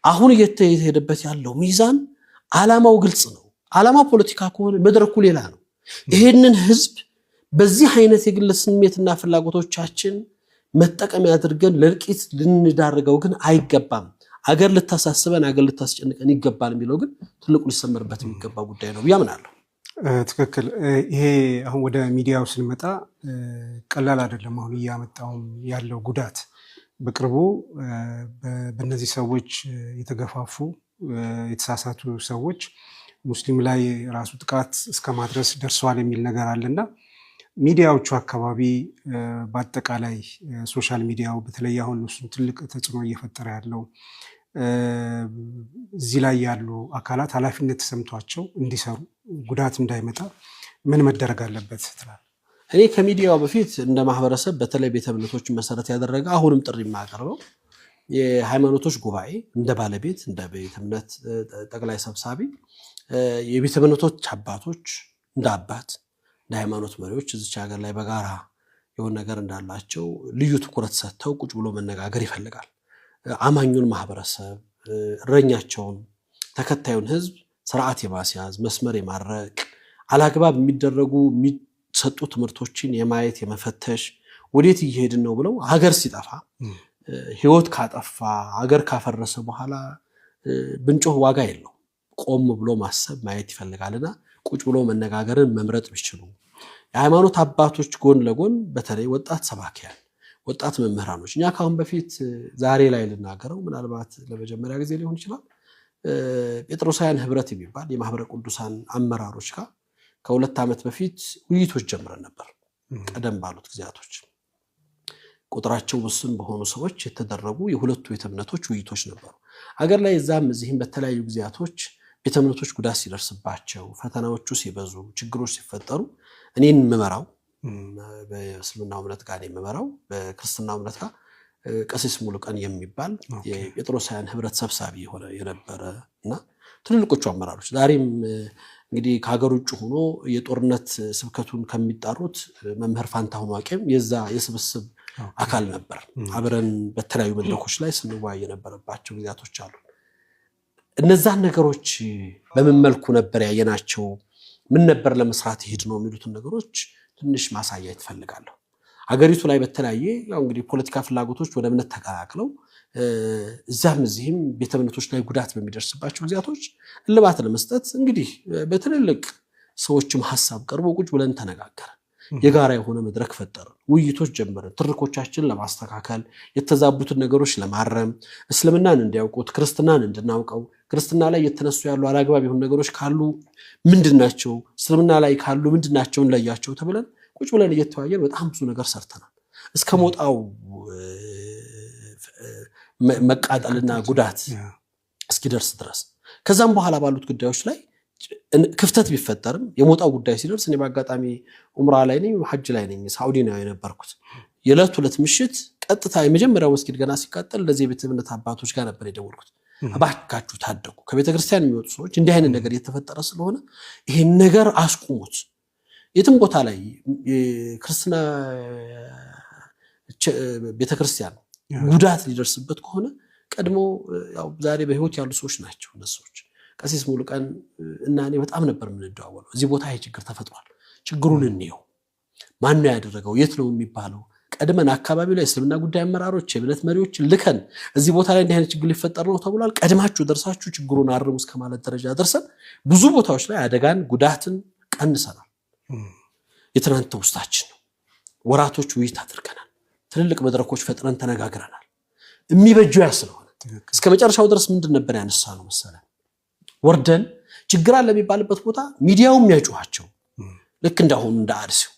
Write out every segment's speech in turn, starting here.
አሁን እየተሄደበት ያለው ሚዛን ዓላማው ግልጽ ነው። ዓላማ ፖለቲካ ከሆነ መድረኩ ሌላ ነው። ይሄንን ህዝብ በዚህ አይነት የግል ስሜትና ፍላጎቶቻችን መጠቀም ያድርገን ለልቂት ልንዳርገው ግን አይገባም። አገር ልታሳስበን አገር ልታስጨንቀን ይገባል የሚለው ግን ትልቁ ሊሰመርበት የሚገባ ጉዳይ ነው ያምናለሁ። ትክክል። ይሄ አሁን ወደ ሚዲያው ስንመጣ ቀላል አይደለም። አሁን እያመጣውም ያለው ጉዳት በቅርቡ በእነዚህ ሰዎች የተገፋፉ የተሳሳቱ ሰዎች ሙስሊም ላይ ራሱ ጥቃት እስከ ማድረስ ደርሰዋል የሚል ነገር አለና ሚዲያዎቹ አካባቢ በአጠቃላይ ሶሻል ሚዲያው በተለይ አሁን እሱን ትልቅ ተጽዕኖ እየፈጠረ ያለው እዚህ ላይ ያሉ አካላት ኃላፊነት ተሰምቷቸው እንዲሰሩ ጉዳት እንዳይመጣ ምን መደረግ አለበት ትላለህ? እኔ ከሚዲያው በፊት እንደ ማህበረሰብ በተለይ ቤተ እምነቶችን መሰረት ያደረገ አሁንም ጥሪ የማቀርበው የሃይማኖቶች ጉባኤ እንደ ባለቤት እንደ ቤተ እምነት ጠቅላይ ሰብሳቢ የቤተ እምነቶች አባቶች እንደ አባት እንደ ሃይማኖት መሪዎች እዚች ሀገር ላይ በጋራ የሆነ ነገር እንዳላቸው ልዩ ትኩረት ሰጥተው ቁጭ ብሎ መነጋገር ይፈልጋል። አማኙን ማህበረሰብ እረኛቸውን ተከታዩን ህዝብ ስርዓት የማስያዝ መስመር የማረቅ አላግባብ የሚደረጉ የሚሰጡ ትምህርቶችን የማየት የመፈተሽ ወዴት እየሄድን ነው ብለው ሀገር ሲጠፋ ህይወት ካጠፋ ሀገር ካፈረሰ በኋላ ብንጮህ ዋጋ የለው። ቆም ብሎ ማሰብ ማየት ይፈልጋልና ቁጭ ብሎ መነጋገርን መምረጥ ቢችሉ የሃይማኖት አባቶች ጎን ለጎን በተለይ ወጣት ሰባኪያን ወጣት መምህራኖች እኛ ካሁን በፊት ዛሬ ላይ ልናገረው ምናልባት ለመጀመሪያ ጊዜ ሊሆን ይችላል ጴጥሮሳውያን ህብረት የሚባል የማህበረ ቅዱሳን አመራሮች ጋር ከ2 ዓመት በፊት ውይይቶች ጀምረን ነበር። ቀደም ባሉት ጊዜያቶች ቁጥራቸው ውስን በሆኑ ሰዎች የተደረጉ የሁለቱ ቤተ እምነቶች ውይይቶች ነበሩ። ሀገር ላይ እዛም እዚህም በተለያዩ ጊዜያቶች ቤተ እምነቶች ጉዳት ሲደርስባቸው ፈተናዎቹ ሲበዙ ችግሮች ሲፈጠሩ እኔን የምመራው በእስልምናው እምነት ጋር የምመራው በክርስትናው እምነት ጋር ቀሲስ ሙሉቀን የሚባል የጴጥሮሳውያን ህብረት ሰብሳቢ የነበረ እና ትልልቆቹ አመራሮች ዛሬም እንግዲህ ከሀገር ውጭ ሆኖ የጦርነት ስብከቱን ከሚጣሩት መምህር ፋንታሁን ዋቄም የዛ የስብስብ አካል ነበር። አብረን በተለያዩ መድረኮች ላይ ስንወያይ የነበረባቸው ጊዜያቶች አሉ። እነዛን ነገሮች በምን መልኩ ነበር ያየናቸው፣ ምን ነበር ለመስራት ይሄድ ነው የሚሉትን ነገሮች ትንሽ ማሳየት እፈልጋለሁ። ሀገሪቱ ላይ በተለያየ ያው እንግዲህ ፖለቲካ ፍላጎቶች ወደ እምነት ተቀላቅለው እዛም እዚህም ቤተ እምነቶች ላይ ጉዳት በሚደርስባቸው ጊዜያቶች እልባት ለመስጠት እንግዲህ በትልልቅ ሰዎችም ሐሳብ ቀርቦ ቁጭ ብለን ተነጋገርን። የጋራ የሆነ መድረክ ፈጠርን፣ ውይይቶች ጀመርን፣ ትርኮቻችንን ለማስተካከል የተዛቡትን ነገሮች ለማረም እስልምናን እንዲያውቁት ክርስትናን እንድናውቀው ክርስትና ላይ የተነሱ ያሉ አላግባብ የሆኑ ነገሮች ካሉ ምንድናቸው እስልምና ላይ ካሉ ምንድናቸው እንለያቸው ተብለን ቁጭ ብለን እየተወያየን በጣም ብዙ ነገር ሰርተናል። እስከ ሞጣው መቃጠልና ጉዳት እስኪደርስ ድረስ ከዛም በኋላ ባሉት ጉዳዮች ላይ ክፍተት ቢፈጠርም የሞጣው ጉዳይ ሲደርስ እኔ በአጋጣሚ ኡምራ ላይ ነኝ ሐጅ ላይ ነኝ ሳውዲ ነው የነበርኩት። የዕለት ሁለት ምሽት ቀጥታ የመጀመሪያው መስጊድ ገና ሲቃጠል ለዚህ ቤተ እምነት አባቶች ጋር ነበር የደወልኩት። አባካችሁ ታደጉ፣ ከቤተክርስቲያን የሚወጡ ሰዎች እንዲህ አይነት ነገር እየተፈጠረ ስለሆነ ይሄን ነገር አስቁሙት። የትም ቦታ ላይ ክርስትና ቤተክርስቲያን ጉዳት ሊደርስበት ከሆነ ቀድሞ ያው ዛሬ በህይወት ያሉ ሰዎች ናቸው እነሱ ሰዎች። ቀሲስ ሙሉቀን እና እኔ በጣም ነበር የምንደዋወለው። እዚህ ቦታ ይሄ ችግር ተፈጥሯል፣ ችግሩን እንየው፣ ማን ነው ያደረገው፣ የት ነው የሚባለው። ቀድመን አካባቢው ላይ እስልምና ጉዳይ አመራሮች የእምነት መሪዎች ልከን እዚህ ቦታ ላይ እንዲህ አይነት ችግር ሊፈጠር ነው ተብሏል፣ ቀድማችሁ ደርሳችሁ ችግሩን አርሙ እስከማለት ደረጃ ደርሰን ብዙ ቦታዎች ላይ አደጋን ጉዳትን ቀንሰናል። የትናንት ውስጣችን ነው። ወራቶች ውይይት አድርገናል፣ ትልልቅ መድረኮች ፈጥረን ተነጋግረናል። የሚበጁ ያ ስለሆነ እስከ መጨረሻው ድረስ ምንድን ነበር ያነሳ ነው መሰለ ወርደን ችግር አለ የሚባልበት ቦታ ሚዲያው የሚያጩሃቸው ልክ እንዳሁን እንደ አርሲው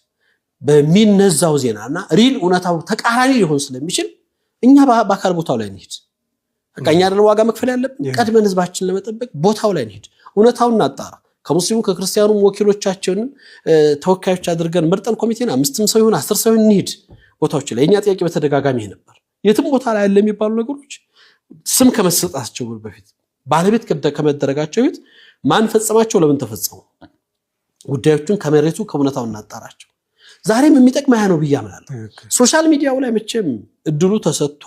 በሚነዛው ዜናና ሪል እውነታው ተቃራኒ ሊሆን ስለሚችል እኛ በአካል ቦታው ላይ እንሂድ። በቃ እኛ አይደለም ዋጋ መክፈል ያለብን፣ ቀድመን ህዝባችንን ለመጠበቅ ቦታው ላይ እንሂድ፣ እውነታውን እናጣራ። ከሙስሊሙ ከክርስቲያኑም ወኪሎቻችንን ተወካዮች አድርገን መርጠን ኮሚቴና 5 ሰው ይሁን 10 ሰው ይሁን እንሂድ ቦታዎች ላይ። የኛ ጥያቄ በተደጋጋሚ ነበር። የትም ቦታ ላይ ያለ የሚባሉ ነገሮች ስም ከመሰጣቸው በፊት ባለቤት ከመደረጋቸው በፊት ማን ፈጸማቸው፣ ለምን ተፈጸሙ፣ ጉዳዮቹን ከመሬቱ ከእውነታው እናጣራቸው። ዛሬም የሚጠቅመው ያ ነው ብዬ አምናለሁ። ሶሻል ሚዲያው ላይ መቼም እድሉ ተሰጥቶ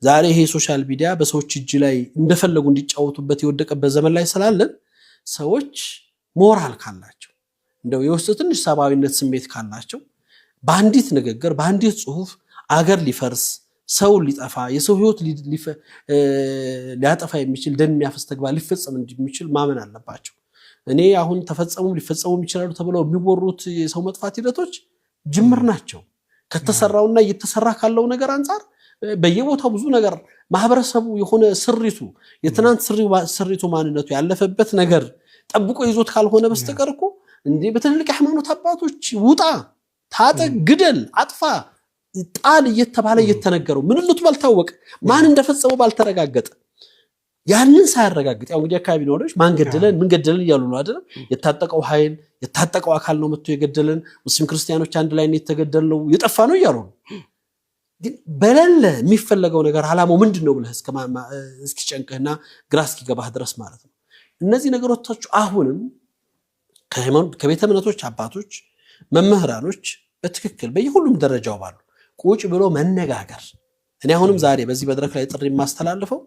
ዛሬ ይሄ ሶሻል ሚዲያ በሰዎች እጅ ላይ እንደፈለጉ እንዲጫወቱበት የወደቀበት ዘመን ላይ ስላለን ሰዎች ሞራል ካላቸው እንደው የውስጥ ትንሽ ሰብአዊነት ስሜት ካላቸው በአንዲት ንግግር በአንዲት ጽሁፍ አገር ሊፈርስ ሰው ሊጠፋ የሰው ህይወት ሊያጠፋ የሚችል ደም የሚያፈስ ተግባር ሊፈጸም እንደሚችል ማመን አለባቸው። እኔ አሁን ተፈጸሙ ሊፈጸሙ ይችላሉ ተብለው የሚወሩት የሰው መጥፋት ሂደቶች ጅምር ናቸው። ከተሰራውና እየተሰራ ካለው ነገር አንፃር በየቦታው ብዙ ነገር ማህበረሰቡ የሆነ ስሪቱ የትናንት ስሪቱ ማንነቱ ያለፈበት ነገር ጠብቆ ይዞት ካልሆነ በስተቀር እኮ እንዴ በትልልቅ ሃይማኖት አባቶች ውጣ፣ ታጠቅ፣ ግደል፣ አጥፋ፣ ጣል እየተባለ እየተነገረው ምንነቱ ባልታወቀ ማን እንደፈጸመው ባልተረጋገጠ ያንን ሳያረጋግጥ ያው እንግዲህ አካባቢ ነዋሪዎች ማን ገደለን ምን ገደለን እያሉ ነው አይደል? የታጠቀው ኃይል የታጠቀው አካል ነው መጥቶ የገደለን፣ ሙስሊም ክርስቲያኖች አንድ ላይ ነው የተገደለው፣ የጠፋ ነው እያሉ ነው። ግን በለለ የሚፈለገው ነገር አላማው ምንድነው ብለህ እስኪጨንቅህና ግራ እስኪገባህ ድረስ ማለት ነው። እነዚህ ነገሮች አሁንም ከቤተ እምነቶች አባቶች መምህራኖች በትክክል በየሁሉም ደረጃው ባሉ ቁጭ ብሎ መነጋገር። እኔ አሁንም ዛሬ በዚህ መድረክ ላይ ጥሪ የማስተላልፈው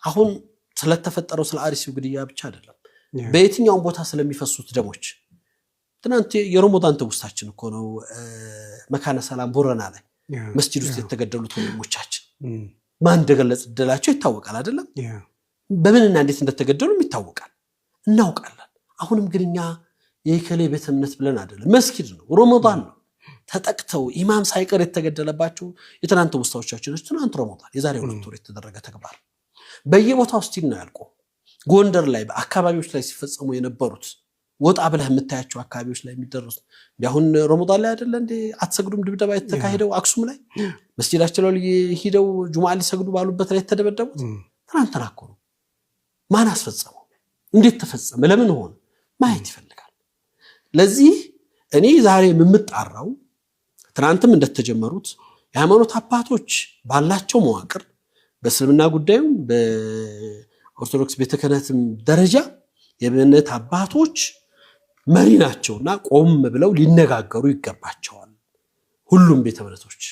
አሁን ስለተፈጠረው ስለ አርሲው ግድያ ብቻ አይደለም፣ በየትኛውም ቦታ ስለሚፈሱት ደሞች። ትናንት የረመዳን ትውስታችን እኮ ነው። መካነ ሰላም ቦረና ላይ መስጂድ ውስጥ የተገደሉት ወንድሞቻችን ማን እንደገለጽላቸው ይታወቃል አይደለም? በምንና እንዴት እንደተገደሉ ይታወቃል፣ እናውቃለን። አሁንም ግን እኛ የከሌ ቤተ እምነት ብለን አይደለም፣ መስጊድ ነው፣ ረመዳን ነው። ተጠቅተው ኢማም ሳይቀር የተገደለባቸው የትናንት ውስታዎቻችን ትናንት ረመዳን የዛሬ 2 ወር የተደረገ ተግባር በየቦታው ስቲል ነው ያልቆ። ጎንደር ላይ በአካባቢዎች ላይ ሲፈጸሙ የነበሩት ወጣ ብለህ የምታያቸው አካባቢዎች ላይ የሚደረሱ አሁን ረመዳን ላይ አይደለ እንዴ አትሰግዱም ድብደባ የተካሄደው አክሱም ላይ መስጂዳቸው ላይ ሄደው ጁምዓ ሊሰግዱ ባሉበት ላይ የተደበደቡት ትናንትና እኮ ነው። ማን አስፈጸመው? እንዴት ተፈጸመ? ለምን ሆነ? ማየት ይፈልጋል። ለዚህ እኔ ዛሬ የምጣራው ትናንትም እንደተጀመሩት የሃይማኖት አባቶች ባላቸው መዋቅር በእስልምና ጉዳዩም በኦርቶዶክስ ቤተ ክህነትም ደረጃ የእምነት አባቶች መሪ ናቸውና ቆም ብለው ሊነጋገሩ ይገባቸዋል። ሁሉም ቤተ እምነቶች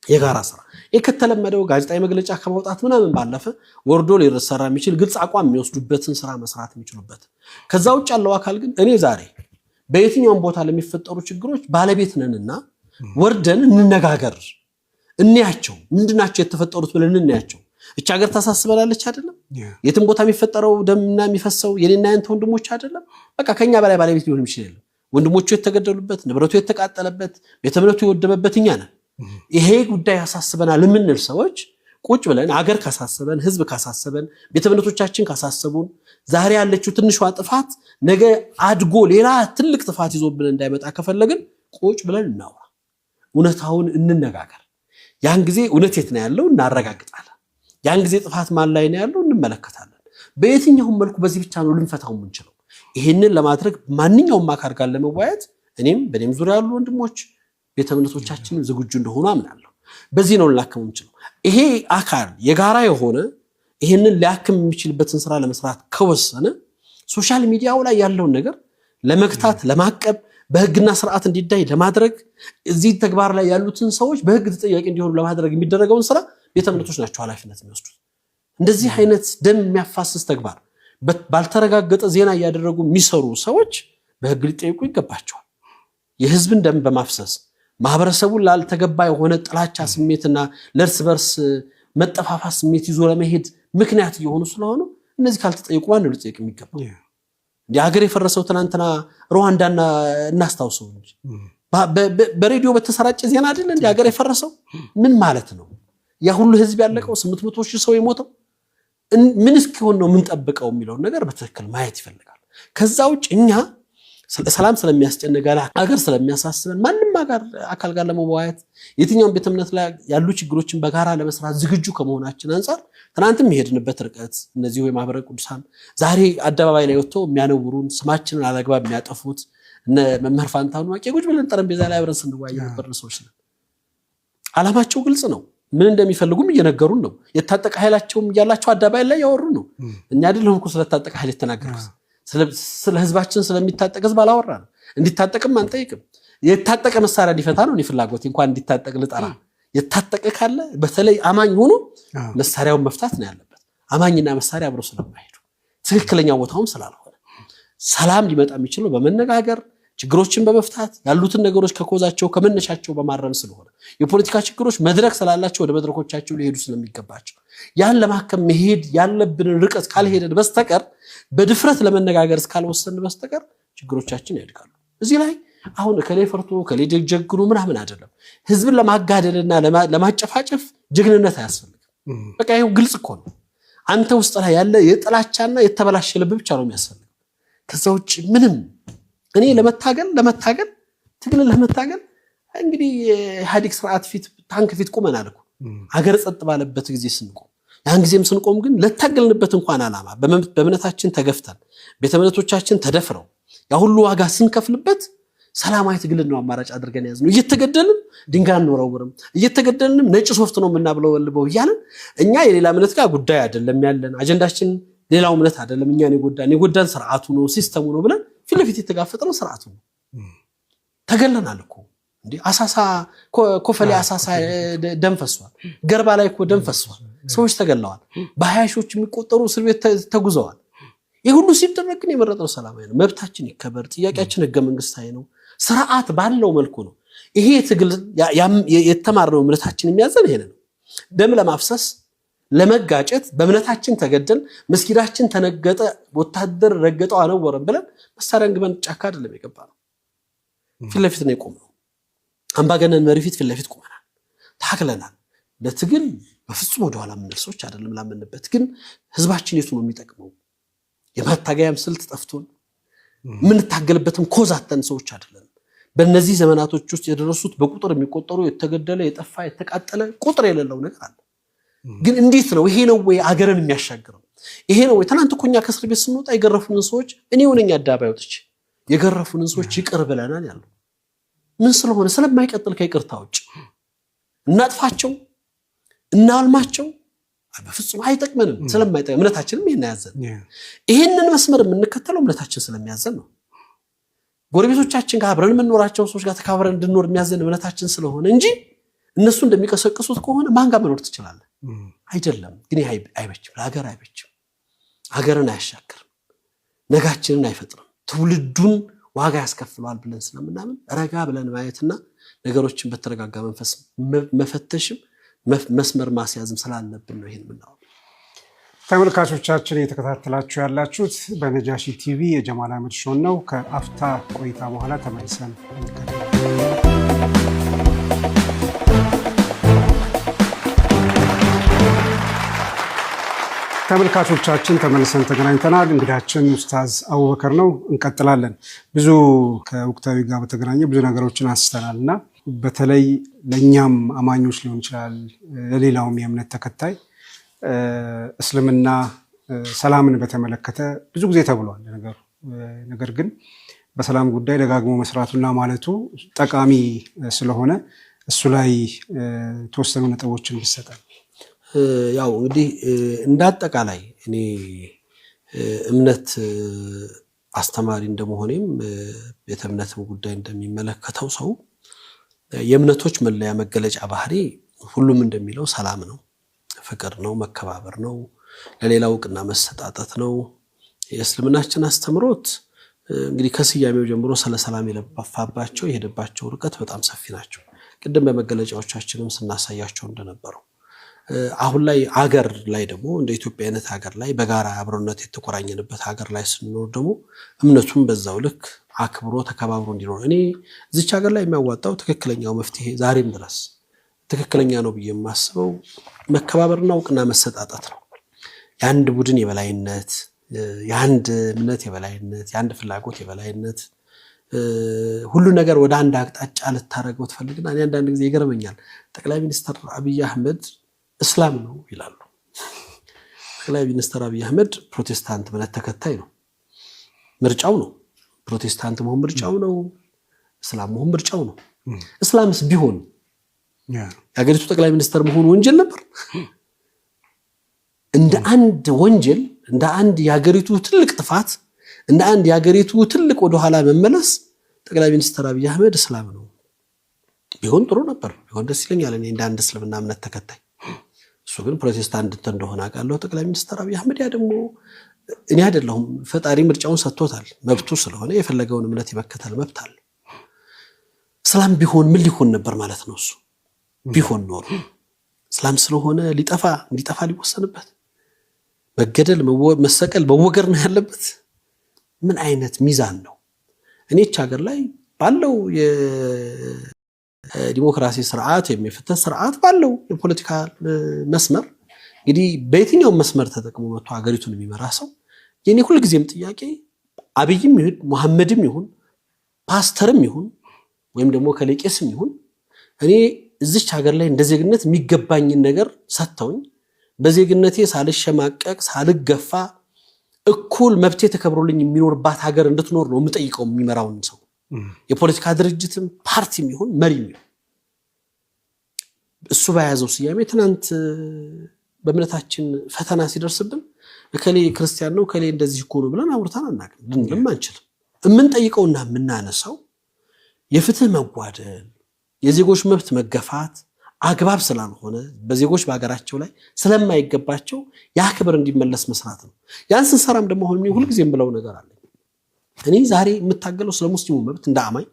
የጋራ ስራ ከተለመደው ጋዜጣዊ መግለጫ ከማውጣት ምናምን ባለፈ ወርዶ ሊሰራ የሚችል ግልጽ አቋም የሚወስዱበትን ስራ መስራት የሚችሉበት። ከዛ ውጭ ያለው አካል ግን እኔ ዛሬ በየትኛውም ቦታ ለሚፈጠሩ ችግሮች ባለቤት ነንና ወርደን እንነጋገር፣ እንያቸው፣ ምንድናቸው የተፈጠሩት ብለን እንያቸው። እቺ ሀገር ታሳስበናለች አይደለም? የትም ቦታ የሚፈጠረው ደምና የሚፈሰው የኔና ያንተ ወንድሞች አይደለም? በቃ ከኛ በላይ ባለቤት ሊሆን ይችላል። ወንድሞቹ የተገደሉበት፣ ንብረቱ የተቃጠለበት፣ ቤተ እምነቱ የወደመበት እኛ ነን። ይሄ ጉዳይ ያሳስበናል የምንል ሰዎች ቁጭ ብለን አገር ካሳሰበን፣ ህዝብ ካሳሰበን፣ ቤተ እምነቶቻችን ካሳሰቡን ዛሬ ያለችው ትንሿ ጥፋት ነገ አድጎ ሌላ ትልቅ ጥፋት ይዞብን እንዳይመጣ ከፈለግን ቁጭ ብለን እናውራ፣ እውነታውን እንነጋገር። ያን ጊዜ እውነት የት ነው ያለው እናረጋግጣለን። ያን ጊዜ ጥፋት ማን ላይ ነው ያለው እንመለከታለን። በየትኛውም መልኩ በዚህ ብቻ ነው ልንፈታው የምንችለው። ይሄንን ለማድረግ ማንኛውም አካል ጋር ለመወያየት እኔም በኔም ዙሪያ ያሉ ወንድሞች ቤተ እምነቶቻችን ዝግጁ እንደሆኑ አምናለሁ። በዚህ ነው ልናክም የምንችለው። ይሄ አካል የጋራ የሆነ ይሄንን ሊያክም የሚችልበትን ስራ ለመስራት ከወሰነ ሶሻል ሚዲያው ላይ ያለውን ነገር ለመግታት ለማቀብ በህግና ስርዓት እንዲዳይ ለማድረግ እዚህ ተግባር ላይ ያሉትን ሰዎች በህግ ተጠያቂ እንዲሆኑ ለማድረግ የሚደረገውን ስራ ቤተ እምነቶች ናቸው ኃላፊነት የሚወስዱት። እንደዚህ አይነት ደም የሚያፋስስ ተግባር ባልተረጋገጠ ዜና እያደረጉ የሚሰሩ ሰዎች በህግ ሊጠይቁ ይገባቸዋል። የህዝብን ደም በማፍሰስ ማህበረሰቡን ላልተገባ የሆነ ጥላቻ ስሜትና ለእርስ በርስ መጠፋፋት ስሜት ይዞ ለመሄድ ምክንያት እየሆኑ ስለሆኑ እነዚህ ካልተጠየቁ ማን ነው ሊጠይቅ የሚገባው? እንደ ሀገር የፈረሰው ትናንትና ሩዋንዳና እናስታውሰው እንጂ በሬዲዮ በተሰራጨ ዜና አይደል እንደ ሀገር የፈረሰው? ምን ማለት ነው? ያ ሁሉ ህዝብ ያለቀው 800,000 ሰው የሞተው ምን እስኪሆን ነው የምንጠብቀው የሚለውን ነገር በትክክል ማየት ይፈልጋል። ከዛ ውጭ እኛ ሰላም ስለሚያስጨንቀን ሀገር ስለሚያሳስበን ማንም አካል ጋር ለመወያየት የትኛውን ቤተ እምነት ላይ ያሉ ችግሮችን በጋራ ለመስራት ዝግጁ ከመሆናችን አንፃር ትናንትም የሄድንበት ርቀት እነዚህ የማህበረ ቅዱሳን ዛሬ አደባባይ ላይ ወጥተው የሚያነውሩን ስማችንን አላግባብ የሚያጠፉት እነ መምህር ፋንታሁን ዋቄ ቁጭ ብለን ጠረጴዛ ላይ አብረን ስንወያይ ነበር። ሰዎች ነን። ዓላማቸው ግልጽ ነው። ምን እንደሚፈልጉም እየነገሩን ነው። የታጠቀ ኃይላቸውም እያላቸው አደባባይ ላይ ያወሩ ነው። እኛ አይደለም እኮ ስለታጠቀ ኃይል የተናገሩት። ስለ ህዝባችን ስለሚታጠቅ ህዝብ አላወራንም። እንዲታጠቅም አንጠይቅም። የታጠቀ መሳሪያ እንዲፈታ ነው ፍላጎት። እንኳን እንዲታጠቅ ልጠራ የታጠቀ ካለ በተለይ አማኝ ሆኖ መሳሪያውን መፍታት ነው ያለበት። አማኝና መሳሪያ አብረው ስለማይሄዱ ትክክለኛው ቦታውም ስላልሆነ ሰላም ሊመጣ የሚችለው በመነጋገር ችግሮችን በመፍታት ያሉትን ነገሮች ከኮዛቸው ከመነሻቸው በማረም ስለሆነ የፖለቲካ ችግሮች መድረክ ስላላቸው ወደ መድረኮቻቸው ሊሄዱ ስለሚገባቸው ያን ለማከም መሄድ ያለብንን ርቀት ካልሄደን በስተቀር በድፍረት ለመነጋገር እስካልወሰን በስተቀር ችግሮቻችን ያድጋሉ። እዚህ ላይ አሁን ከሌ ፈርቶ ከሌ ጀግኑ ምናምን አይደለም። ህዝብን ለማጋደልና ለማጨፋጨፍ ጀግንነት አያስፈልግም። በቃ ይሄው ግልጽ እኮ ነው። አንተ ውስጥ ላይ ያለ የጥላቻና የተበላሸ ልብ ብቻ ነው የሚያስፈልገው። ከዛ ውጭ ምንም እኔ ለመታገል ትግልን ለመታገል እንግዲህ ኢህአዴግ ስርዓት ፊት ታንክ ፊት ቆመናል እኮ ሀገር ጸጥ ባለበት ጊዜ ስንቆም ያን ጊዜም ስንቆም ግን ለታገልንበት እንኳን አላማ በእምነታችን ተገፍተን ቤተ እምነቶቻችን ተደፍረው ያ ሁሉ ዋጋ ስንከፍልበት ሰላማዊ ትግልን ነው አማራጭ አድርገን ያዝነው። እየተገደልን ድንጋይ አንወረውርም፣ እየተገደልንም ነጭ ሶፍት ነው የምናብለበልበው እያልን እኛ የሌላ እምነት ጋር ጉዳይ አይደለም ያለን አጀንዳችን ሌላው እምነት አይደለም እኛን የጎዳን ስርዓቱ ነው ሲስተሙ ነው ብለን ፊት ለፊት የተጋፈጠነው ስርዓቱ ነው። ተገለናል እኮ እንዴ አሳሳ ኮፈሌ አሳሳ ደም ፈሷል። ገርባ ላይ እኮ ደም ፈሷል። ሰዎች ተገለዋል። በ20 ሺዎች የሚቆጠሩ እስር ቤት ተጉዘዋል። ይህ ሁሉ ሲደረግ ግን የመረጠው ሰላማዊ ነው። መብታችን ይከበር፣ ጥያቄያችን ህገ መንግስታዊ ነው፣ ስርዓት ባለው መልኩ ነው። ይሄ ትግል የተማርነው እምነታችን የሚያዘን ይሄን ነው። ደም ለማፍሰስ ለመጋጨት በእምነታችን ተገደል መስጊዳችን ተነገጠ ወታደር ረገጠው አነወረን ብለን መሳሪያ እንግበን ጫካ አይደለም የገባነው። ፊት ለፊት ነው የቆምነው። አምባገነን መሪ ፊት ለፊት ቆመናል፣ ታግለናል። ለትግል በፍጹም ወደኋላ የምንደርሶች አይደለም። ላመንበት ግን ህዝባችን የቱ ነው የሚጠቅመው የማታገያም ስልት ጠፍቶን የምንታገልበትም ኮዛተን ሰዎች አይደለም። በእነዚህ ዘመናቶች ውስጥ የደረሱት በቁጥር የሚቆጠሩ የተገደለ የጠፋ የተቃጠለ ቁጥር የሌለው ነገር አለ። ግን እንዴት ነው ይሄ ነው ወይ አገርን የሚያሻግረው? ይሄ ነው ወይ? ትናንት እኮ እኛ ከእስር ቤት ስንወጣ የገረፉንን ሰዎች እኔ ሆነኛ አዳባይ ወጥቼ የገረፉንን ሰዎች ይቅር ብለናል ያለው ምን ስለሆነ ስለማይቀጥል ከይቅርታ ውጭ እናጥፋቸው እናልማቸው በፍጹም አይጠቅመንም። ስለማይጠቅም እምነታችንም ይሄን ያዘን ይሄንን መስመር የምንከተለው እምነታችን ስለሚያዘን ነው። ጎረቤቶቻችን ጋር አብረን የምንኖራቸው ሰዎች ጋር ተካብረን እንድንኖር የሚያዘን እምነታችን ስለሆነ እንጂ እነሱ እንደሚቀሰቅሱት ከሆነ ማን ጋር መኖር ትችላለህ? አይደለም። ግን ይሄ አይበችም፣ ለሀገር አይበችም፣ ሀገርን አያሻግርም፣ ነጋችንን አይፈጥርም፣ ትውልዱን ዋጋ ያስከፍለዋል ብለን ስለምናምን ረጋ ብለን ማየትና ነገሮችን በተረጋጋ መንፈስ መፈተሽም መስመር ማስያዝም ስላለብን ነው ይሄን የምናወራው። ተመልካቾቻችን እየተከታተላችሁ ያላችሁት በነጃሺ ቲቪ የጀማል አህመድ ሾው ነው። ከአፍታ ቆይታ በኋላ ተመልሰን እንገናኛለን። ተመልካቾቻችን ተመልሰን ተገናኝተናል። እንግዳችን ኡስታዝ አቡበከር ነው። እንቀጥላለን። ብዙ ከወቅታዊ ጋር በተገናኘ ብዙ ነገሮችን አንስተናል እና በተለይ ለእኛም አማኞች ሊሆን ይችላል ለሌላውም የእምነት ተከታይ እስልምና ሰላምን በተመለከተ ብዙ ጊዜ ተብሏል ነገሩ። ነገር ግን በሰላም ጉዳይ ደጋግሞ መስራቱና ማለቱ ጠቃሚ ስለሆነ እሱ ላይ የተወሰኑ ነጥቦችን ቢሰጣል። ያው እንግዲህ እንዳጠቃላይ እኔ እምነት አስተማሪ እንደመሆኔም ቤተ እምነትም ጉዳይ እንደሚመለከተው ሰው የእምነቶች መለያ መገለጫ ባህሪ ሁሉም እንደሚለው ሰላም ነው፣ ፍቅር ነው፣ መከባበር ነው፣ ለሌላው እውቅና መሰጣጠት ነው። የእስልምናችን አስተምሮት እንግዲህ ከስያሜው ጀምሮ ስለ ሰላም የለፋባቸው የሄደባቸው ርቀት በጣም ሰፊ ናቸው። ቅድም በመገለጫዎቻችንም ስናሳያቸው እንደነበረው አሁን ላይ አገር ላይ ደግሞ እንደ ኢትዮጵያ አይነት ሀገር ላይ በጋራ አብሮነት የተቆራኘንበት ሀገር ላይ ስንኖር ደግሞ እምነቱን በዛው ልክ አክብሮ ተከባብሮ እንዲኖር እኔ እዚች ሀገር ላይ የሚያዋጣው ትክክለኛው መፍትሄ ዛሬም ድረስ ትክክለኛ ነው ብዬ የማስበው መከባበርና እውቅና መሰጣጠት ነው። የአንድ ቡድን የበላይነት፣ የአንድ እምነት የበላይነት፣ የአንድ ፍላጎት የበላይነት ሁሉ ነገር ወደ አንድ አቅጣጫ ልታረገው ትፈልግና እኔ አንዳንድ ጊዜ ይገርመኛል። ጠቅላይ ሚኒስትር አብይ አህመድ እስላም ነው ይላሉ። ጠቅላይ ሚኒስትር አብይ አህመድ ፕሮቴስታንት እምነት ተከታይ ነው። ምርጫው ነው። ፕሮቴስታንት መሆን ምርጫው ነው። እስላም መሆን ምርጫው ነው። እስላምስ ቢሆን የሀገሪቱ ጠቅላይ ሚኒስትር መሆን ወንጀል ነበር? እንደ አንድ ወንጀል፣ እንደ አንድ የሀገሪቱ ትልቅ ጥፋት፣ እንደ አንድ የሀገሪቱ ትልቅ ወደኋላ መመለስ ጠቅላይ ሚኒስትር አብይ አህመድ እስላም ነው ቢሆን ጥሩ ነበር ቢሆን ደስ ይለኛል እኔ እንደ አንድ እስልምና እምነት ተከታይ እሱ ግን ፕሮቴስታንት እንደሆነ አውቃለሁ ጠቅላይ ሚኒስትር አብይ አህመድ ያ ደግሞ እኔ አይደለሁም ፈጣሪ ምርጫውን ሰጥቶታል መብቱ ስለሆነ የፈለገውን እምነት ይመከታል መብት አለ ሰላም ቢሆን ምን ሊሆን ነበር ማለት ነው እሱ ቢሆን ኖሮ ሰላም ስለሆነ ሊጠፋ ሊወሰንበት መገደል መሰቀል መወገር ነው ያለበት ምን አይነት ሚዛን ነው እኔች ሀገር ላይ ባለው የዲሞክራሲ ስርዓት የሚፈተሽ ስርዓት ባለው የፖለቲካ መስመር እንግዲህ በየትኛው መስመር ተጠቅሞ መጥቶ ሀገሪቱን የሚመራ ሰው የኔ ሁሉ ጊዜም ጥያቄ አብይም ይሁን መሐመድም ይሁን ፓስተርም ይሁን ወይም ደግሞ ከሌቄስም ይሁን እኔ እዚች ሀገር ላይ እንደ ዜግነት የሚገባኝን ነገር ሰጥተውኝ በዜግነቴ ሳልሸማቀቅ ሳልገፋ እኩል መብቴ ተከብሮልኝ የሚኖርባት ሀገር እንድትኖር ነው የምጠይቀው የሚመራውን ሰው የፖለቲካ ድርጅትም ፓርቲም ይሁን መሪም ይሁን እሱ ባያዘው ስያሜ ትናንት በእምነታችን ፈተና ሲደርስብን እከሌ ክርስቲያን ነው እከሌ እንደዚህ እኮ ነው ብለን አውርተን አናውቅም ልንልም አንችልም የምንጠይቀውና የምናነሳው የፍትህ መጓደል የዜጎች መብት መገፋት አግባብ ስላልሆነ በዜጎች በአገራቸው ላይ ስለማይገባቸው ያ ክብር እንዲመለስ መስራት ነው ያን ስንሰራም ደግሞ አሁን ሁሉ ጊዜም ብለው ነገር አለ እኔ ዛሬ የምታገለው ስለ ሙስሊሙ መብት እንደ አማኝ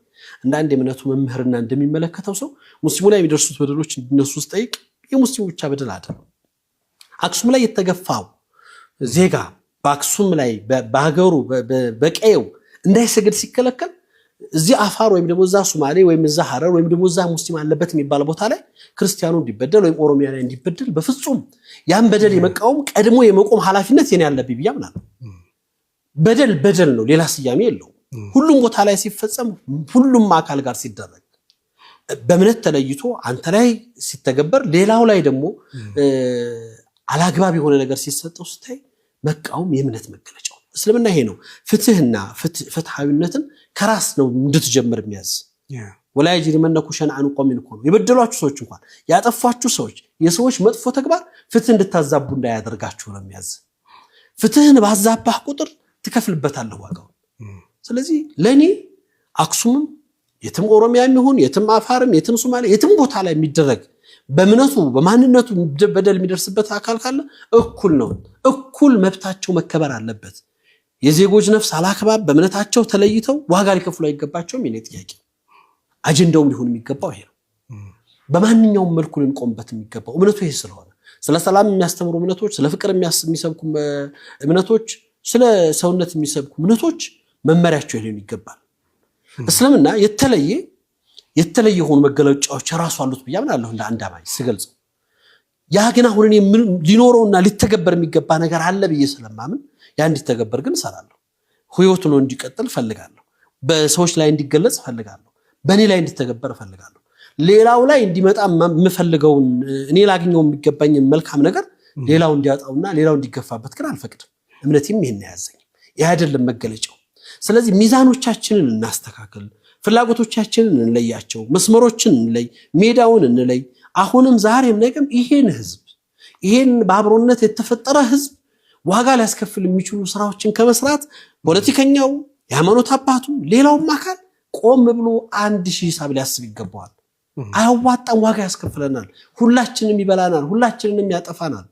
እንደ አንድ የእምነቱ መምህርና እንደሚመለከተው ሰው ሙስሊሙ ላይ የሚደርሱት በደሎች እንዲነሱ ስጠይቅ የሙስሊሙ ብቻ በደል አይደለም አክሱም ላይ የተገፋው ዜጋ በአክሱም ላይ በሀገሩ በቀየው እንዳይሰግድ ሲከለከል እዚህ አፋር ወይም ደግሞ እዛ ሶማሌ ወይም እዛ ሐረር ወይም ደግሞ እዛ ሙስሊም አለበት የሚባል ቦታ ላይ ክርስቲያኑ እንዲበደል ወይም ኦሮሚያ ላይ እንዲበደል በፍጹም ያን በደል የመቃወም ቀድሞ የመቆም ኃላፊነት የኔ ያለብኝ ብዬ አምናለሁ በደል ነው ሌላ ስያሜ የለውም ሁሉም ቦታ ላይ ሲፈጸም ሁሉም አካል ጋር ሲደረግ በእምነት ተለይቶ አንተ ላይ ሲተገበር ሌላው ላይ ደግሞ አላግባብ የሆነ ነገር ሲሰጠው ስታይ መቃወም የእምነት መገለጫው እስልምና ይሄ ነው ፍትህና ፍትሃዊነትን ከራስ ነው እንድትጀምር የሚያዝ ወላ ይጅሪመነኩም ሸንአኑ ቀውሚን ነው የበደሏችሁ ሰዎች እንኳን ያጠፋችሁ ሰዎች የሰዎች መጥፎ ተግባር ፍትህ እንድታዛቡ እንዳያደርጋችሁ ነው የሚያዝ ፍትህን ባዛባህ ቁጥር ትከፍልበታለህ ዋጋው ስለዚህ ለኔ አክሱምም የትም ኦሮሚያም ይሁን የትም አፋርም የትም ሶማሌ የትም ቦታ ላይ የሚደረግ በእምነቱ በማንነቱ በደል የሚደርስበት አካል ካለ እኩል ነው እኩል መብታቸው መከበር አለበት የዜጎች ነፍስ አላክባብ በእምነታቸው ተለይተው ዋጋ ሊከፍሉ አይገባቸውም የኔ ጥያቄ አጀንዳው ሊሆን የሚገባው ይሄ ነው በማንኛውም መልኩ ልንቆምበት የሚገባው እምነቱ ይሄ ስለሆነ ስለ ሰላም የሚያስተምሩ እምነቶች ስለ ፍቅር የሚሰብኩ እምነቶች ስለ ሰውነት የሚሰብኩ እምነቶች መመሪያቸው ሊሆን ይገባል እስልምና የተለየ ሆኑ መገለጫዎች ራሱ አሉት ብያምናለሁ እንደ አንድ አማኝ ሲገልጽ ያ ግን አሁን ሊኖረውና ሊተገበር የሚገባ ነገር አለ ብዬ ስለማምን ያ እንዲተገበር ግን ሰራለሁ ህይወቱ ነው እንዲቀጥል ፈልጋለሁ በሰዎች ላይ እንዲገለጽ ፈልጋለሁ በእኔ ላይ እንዲተገበር ፈልጋለሁ ሌላው ላይ እንዲመጣ የምፈልገው እኔ ላገኘው የሚገባኝ መልካም ነገር ሌላው እንዲያጣውና ሌላው እንዲገፋበት ግን አልፈቅድም እምነቴም ይሄን ያዘኝ ያ አይደለም መገለጫው ስለዚህ ሚዛኖቻችንን እናስተካክል ፍላጎቶቻችንን እንለያቸው መስመሮችን እንለይ ሜዳውን እንለይ አሁንም ዛሬም ነገም ይሄን በአብሮነት የተፈጠረ ህዝብ ዋጋ ሊያስከፍል የሚችሉ ስራዎችን ከመስራት ፖለቲከኛው የሃይማኖት አባቱ ሌላውም አካል ቆም ብሎ 1000 ሂሳብ ሊያስብ ይገባዋል አያዋጣም ዋጋ ያስከፍለናል ሁላችንም ይበላናል ሁላችንንም ያጠፋናል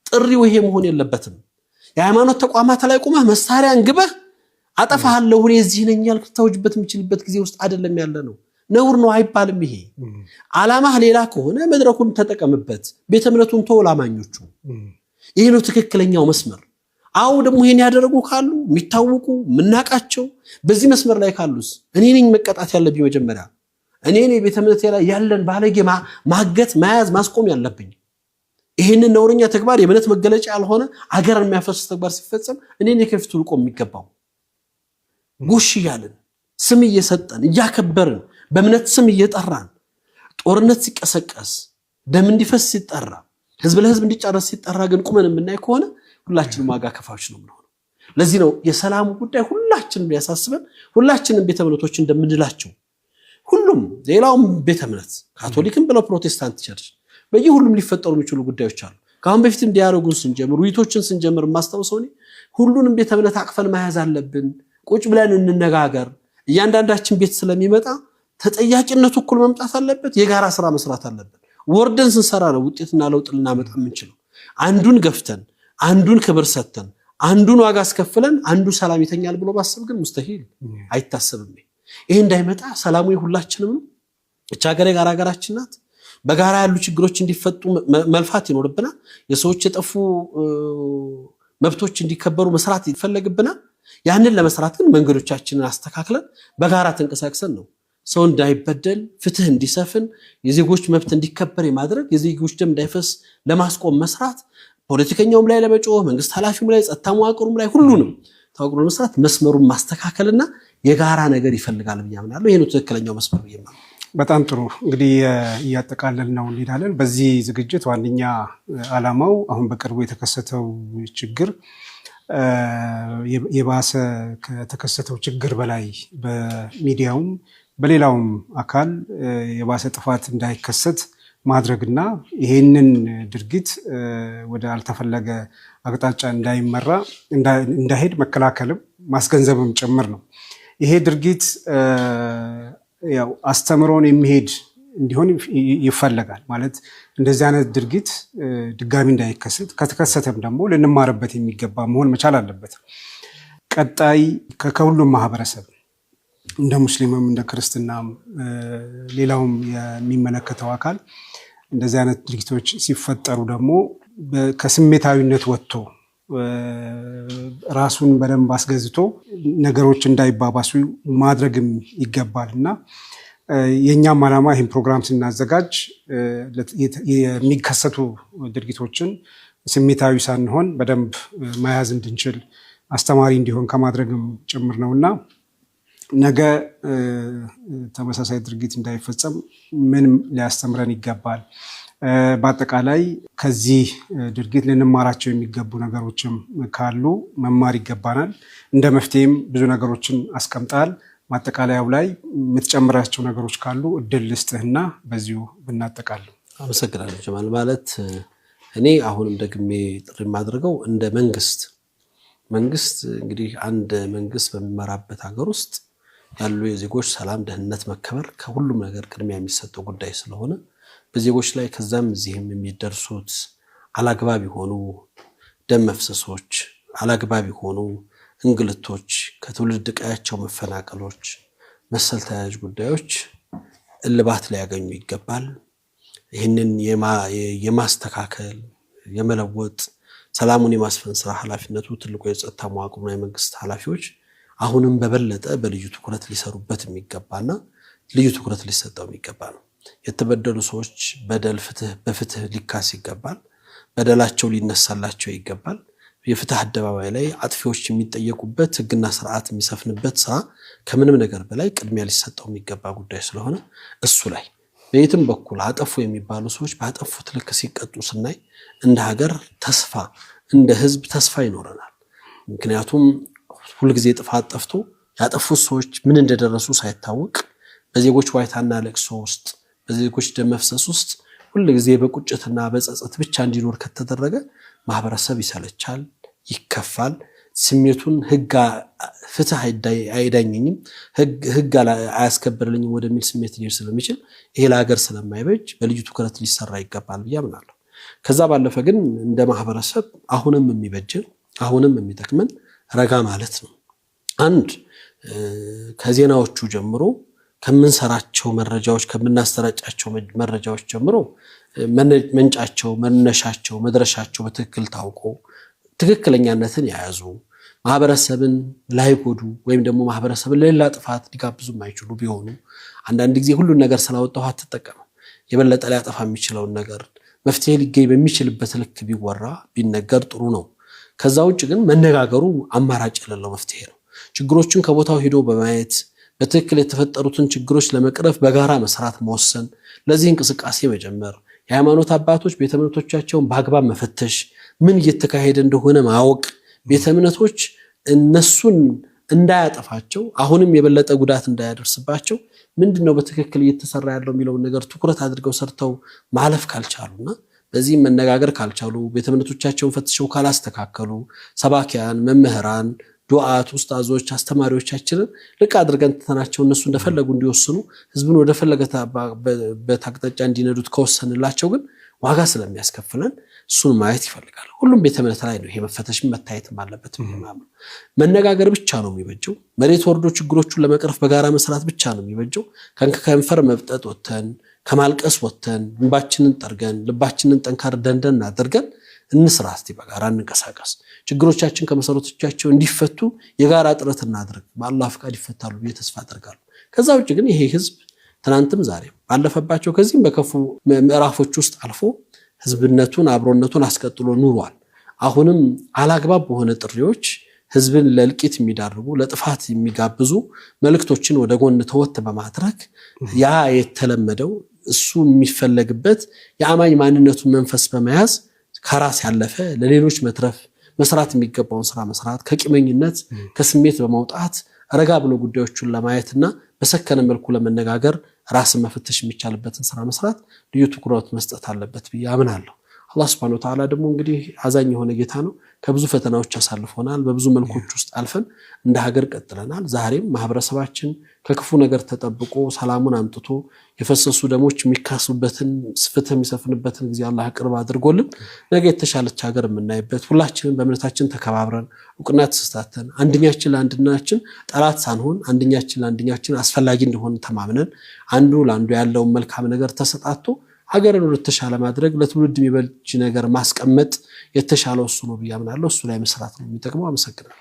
ጥሪው ይሄ መሆን የለበትም የሃይማኖት ተቋማት ላይ ቆመህ መሳሪያ እንግበህ አጠፋለሁ እኔ እዚህ ነኝ ያልክ ተውጅበት የምችልበት ጊዜ ውስጥ አይደለም ያለ ነው ነውር ነው አይባልም ይሄ ዓላማህ ሌላ ከሆነ መድረኩን ተጠቀምበት ቤተ እምነቱን ተወላማኞቹ ይሄ ነው ትክክለኛው መስመር አው ደግሞ ይሄን ያደረጉ ካሉ የሚታወቁ ምናቃቸው በዚህ መስመር ላይ ካሉስ እኔ ነኝ መቀጣት ያለብኝ መጀመሪያ እኔ ቤተ እምነቴ ላይ ያለን ባለጌ ማገት መያዝ ማስቆም ያለብኝ ይሄንን ነውረኛ ተግባር የእምነት መገለጫ ያልሆነ አገርን የሚያፈርስ ተግባር ሲፈጸም እኔ ከፊቱ ልቆም የሚገባው ጉሽ ያለን ስም እየሰጠን እያከበርን በእምነት ስም እየጠራን ጦርነት ሲቀሰቀስ ደም እንዲፈስ ሲጠራ ህዝብ ለህዝብ እንዲጫረስ ሲጠራ ግን ቁመን የምናይ ከሆነ ሁላችንም ዋጋ ከፋዮች ነው የምንሆነው ለዚህ ነው የሰላሙ ጉዳይ ሁላችንም ያሳስበን ሁላችንም ቤተ እምነቶች እንደምንላቸው ሁሉም ሌላውም ቤተ እምነት ካቶሊክም ብለው ፕሮቴስታንት ቸርች በየሁሉም ሊፈጠሩ የሚችሉ ጉዳዮች አሉ ካሁን በፊትም ዲያሎጉን ስንጀምር ውይይቶችን ስንጀምር ማስተዋወሰው ሁሉንም ቤተ እምነት አቅፈን መያዝ አለብን ቁጭ ብለን እንነጋገር እያንዳንዳችን ቤት ስለሚመጣ ተጠያቂነቱ እኩል መምጣት አለበት። የጋራ ስራ መስራት አለበት። ወርደን ስንሰራ ነው ውጤትና ለውጥ ልናመጣ የምንችለው። አንዱን ገፍተን አንዱን ክብር ሰጥተን አንዱን ዋጋ አስከፍለን አንዱ ሰላም ይተኛል ብሎ ማሰብ ግን ሙስተሂል አይታሰብም። ይሄ እንዳይመጣ ሰላሙ ሁላችንም ነው። እቻ ጋር ሀገራችን ናት። በጋራ ያሉ ችግሮች እንዲፈቱ መልፋት ይኖርብናል። የሰዎች የጠፉ መብቶች እንዲከበሩ መስራት ይፈለግብናል። ያንን ለመስራት ግን መንገዶቻችንን አስተካክለን በጋራ ተንቀሳቅሰን ነው ሰው እንዳይበደል ፍትህ እንዲሰፍን የዜጎች መብት እንዲከበር የማድረግ የዜጎች ደም እንዳይፈስ ለማስቆም መስራት ፖለቲከኛውም ላይ ለመጮህ መንግስት ኃላፊውም ላይ ጸጥታ መዋቅሩም ላይ ሁሉንም ተዋቅሮ መስራት መስመሩን ማስተካከልና የጋራ ነገር ይፈልጋል ብዬ አምናለሁ። ይሄ ነው ትክክለኛው መስመር ብዬ አምናለሁ። በጣም ጥሩ እንግዲህ እያጠቃለል ነው እንሄዳለን። በዚህ ዝግጅት ዋነኛ ዓላማው አሁን በቅርቡ የተከሰተው ችግር የባሰ ከተከሰተው ችግር በላይ በሚዲያውም በሌላውም አካል የባሰ ጥፋት እንዳይከሰት ማድረግና ይሄንን ድርጊት ወደ አልተፈለገ አቅጣጫ እንዳይሄድ መከላከልም ማስገንዘብም ጭምር ነው። ይሄ ድርጊት ያው አስተምሮን የሚሄድ እንዲሆን ይፈለጋል። ማለት እንደዚህ አይነት ድርጊት ድጋሚ እንዳይከሰት ከተከሰተም ደግሞ ልንማርበት የሚገባ መሆን መቻል አለበት። ቀጣይ ከሁሉም ማህበረሰብ እንደ ሙስሊምም እንደ ክርስትናም ሌላውም የሚመለከተው አካል እንደዚህ አይነት ድርጊቶች ሲፈጠሩ ደግሞ ከስሜታዊነት ወጥቶ ራሱን በደንብ አስገዝቶ ነገሮች እንዳይባባሱ ማድረግም ይገባል እና የኛም ዓላማ ይህን ፕሮግራም ስናዘጋጅ የሚከሰቱ ድርጊቶችን ስሜታዊ ሳንሆን በደንብ መያዝ እንድንችል አስተማሪ እንዲሆን ከማድረግም ጭምር ነውና ነገ ተመሳሳይ ድርጊት እንዳይፈጸም ምን ሊያስተምረን ይገባል? በአጠቃላይ ከዚህ ድርጊት ልንማራቸው የሚገቡ ነገሮችም ካሉ መማር ይገባናል። እንደ መፍትሄም ብዙ ነገሮችን አስቀምጣል። ማጠቃለያው ላይ የምትጨምራቸው ነገሮች ካሉ እድል ልስጥህና በዚሁ ብናጠቃልም። አመሰግናለሁ ጀማል። ማለት እኔ አሁንም ደግሜ ጥሪ የማድርገው እንደ መንግስት እንግዲህ አንድ መንግስት በሚመራበት ሀገር ውስጥ ያሉ የዜጎች ሰላም፣ ደህንነት መከበር ከሁሉም ነገር ቅድሚያ የሚሰጠው ጉዳይ ስለሆነ በዜጎች ላይ ከዛም እዚህም የሚደርሱት አላግባብ የሆኑ ደም መፍሰሶች፣ አላግባብ የሆኑ እንግልቶች፣ ከትውልድ ቀያቸው መፈናቀሎች፣ መሰል ተያያዥ ጉዳዮች እልባት ሊያገኙ ይገባል። ይህንን የማስተካከል የመለወጥ ሰላሙን የማስፈን ስራ ኃላፊነቱ ትልቁ የጸጥታ መዋቅሩና የመንግስት ኃላፊዎች አሁንም በበለጠ በልዩ ትኩረት ሊሰሩበት የሚገባና ልዩ ትኩረት ሊሰጠው የሚገባ ነው። የተበደሉ ሰዎች በደል በፍትህ ሊካስ ይገባል። በደላቸው ሊነሳላቸው ይገባል። የፍትህ አደባባይ ላይ አጥፊዎች የሚጠየቁበት ህግና ስርዓት የሚሰፍንበት ስራ ከምንም ነገር በላይ ቅድሚያ ሊሰጠው የሚገባ ጉዳይ ስለሆነ እሱ ላይ በየትም በኩል አጠፉ የሚባሉ ሰዎች ባጠፉት ልክ ሲቀጡ ስናይ እንደ ሀገር ተስፋ፣ እንደ ህዝብ ተስፋ ይኖረናል። ምክንያቱም ሁልጊዜ ጥፋት ጠፍቶ ያጠፉት ሰዎች ምን እንደደረሱ ሳይታወቅ በዜጎች ዋይታና ለቅሶ ውስጥ በዜጎች ደም መፍሰስ ውስጥ ሁልጊዜ በቁጭትና በጸጸት ብቻ እንዲኖር ከተደረገ ማህበረሰብ ይሰለቻል፣ ይከፋል። ስሜቱን ፍትህ አይዳኘኝም፣ ህግ አያስከብርልኝም ወደሚል ስሜት ሊሄድ ስለሚችል ይሄ ለሀገር ስለማይበጅ በልዩ ትኩረት ሊሰራ ይገባል ብዬ አምናለሁ። ከዛ ባለፈ ግን እንደ ማህበረሰብ አሁንም የሚበጀን አሁንም የሚጠቅመን ረጋ ማለት ነው። አንድ ከዜናዎቹ ጀምሮ ከምንሰራቸው መረጃዎች ከምናስተራጫቸው መረጃዎች ጀምሮ መንጫቸው፣ መነሻቸው፣ መድረሻቸው በትክክል ታውቆ ትክክለኛነትን የያዙ ማህበረሰብን ላይጎዱ ወይም ደግሞ ማህበረሰብን ለሌላ ጥፋት ሊጋብዙ የማይችሉ ቢሆኑ አንዳንድ ጊዜ ሁሉን ነገር ስላወጣሁ አትጠቀመው የበለጠ ሊያጠፋ የሚችለውን ነገር መፍትሄ ሊገኝ በሚችልበት ልክ ቢወራ ቢነገር ጥሩ ነው። ከዛ ውጭ ግን መነጋገሩ አማራጭ የሌለው መፍትሄ ነው። ችግሮችን ከቦታው ሄዶ በማየት በትክክል የተፈጠሩትን ችግሮች ለመቅረፍ በጋራ መስራት መወሰን፣ ለዚህ እንቅስቃሴ መጀመር፣ የሃይማኖት አባቶች ቤተ እምነቶቻቸውን በአግባብ መፈተሽ፣ ምን እየተካሄደ እንደሆነ ማወቅ፣ ቤተ እምነቶች እነሱን እንዳያጠፋቸው አሁንም የበለጠ ጉዳት እንዳያደርስባቸው ምንድነው በትክክል እየተሰራ ያለው የሚለውን ነገር ትኩረት አድርገው ሰርተው ማለፍ ካልቻሉና በዚህም መነጋገር ካልቻሉ ቤተ እምነቶቻቸውን ፈትሸው ካላስተካከሉ ሰባኪያን፣ መምህራን፣ ዱዓት ኡስታዞች አስተማሪዎቻችንን ልቅ አድርገን ተናቸው እነሱ እንደፈለጉ እንዲወስኑ ህዝብን ወደ ፈለገ በታቅጣጫ እንዲነዱት ከወሰንላቸው ግን ዋጋ ስለሚያስከፍለን እሱን ማየት ይፈልጋል። ሁሉም ቤተ እምነት ላይ ነው ይሄ መፈተሽም መታየትም አለበት። መነጋገር ብቻ ነው የሚበጀው። መሬት ወርዶ ችግሮቹን ለመቅረፍ በጋራ መስራት ብቻ ነው የሚበጀው። ከንፈር መብጠጥ ወተን ከማልቀስ ወተን እንባችንን ጠርገን ልባችንን ጠንካራ ደንደን አድርገን እንስራ። እስቲ በጋራ እንንቀሳቀስ። ችግሮቻችን ከመሰረቶቻቸው እንዲፈቱ የጋራ ጥረት እናድርግ። በአላህ ፍቃድ ይፈታሉ ብዬ ተስፋ አደርጋለሁ። ከዛ ውጭ ግን ይሄ ህዝብ ትናንትም ዛሬም ባለፈባቸው ከዚህም በከፉ ምዕራፎች ውስጥ አልፎ ህዝብነቱን አብሮነቱን አስቀጥሎ ኑሯል። አሁንም አላግባብ በሆነ ጥሪዎች ህዝብን ለልቂት የሚዳርጉ ለጥፋት የሚጋብዙ መልእክቶችን ወደ ጎን ተወት በማድረግ ያ የተለመደው እሱ የሚፈለግበት የአማኝ ማንነቱን መንፈስ በመያዝ ከራስ ያለፈ ለሌሎች መትረፍ መስራት የሚገባውን ስራ መስራት ከቂመኝነት ከስሜት በመውጣት ረጋ ብሎ ጉዳዮችን ለማየትና በሰከነ መልኩ ለመነጋገር ራስን መፈተሽ የሚቻልበትን ስራ መስራት ልዩ ትኩረት መስጠት አለበት ብዬ አምናለሁ። አላህ Subhanahu Wa Ta'ala ደግሞ እንግዲህ አዛኝ የሆነ ጌታ ነው። ከብዙ ፈተናዎች አሳልፎናል። በብዙ መልኮች ውስጥ አልፈን እንደ ሀገር ቀጥለናል። ዛሬም ማህበረሰባችን ከክፉ ነገር ተጠብቆ ሰላሙን አምጥቶ የፈሰሱ ደሞች የሚካሱበትን ፍትህ የሚሰፍንበትን ጊዜ አላህ ቅርብ አድርጎልን ነገ የተሻለች ሀገር የምናይበት ሁላችንም በእምነታችን ተከባብረን ዕውቅና ተሰጣተን አንድኛችን ለአንድኛችን ጠላት ሳንሆን አንድኛችን ለአንድኛችን አስፈላጊ እንደሆነ ተማምነን አንዱ ለአንዱ ያለውን መልካም ነገር ተሰጣቶ ሀገርን ወደ ተሻለ ማድረግ ለትውልድ የሚበጅ ነገር ማስቀመጥ የተሻለው እሱ ነው ብዬ አምናለሁ። እሱ ላይ መስራት ነው የሚጠቅመው። አመሰግናለሁ።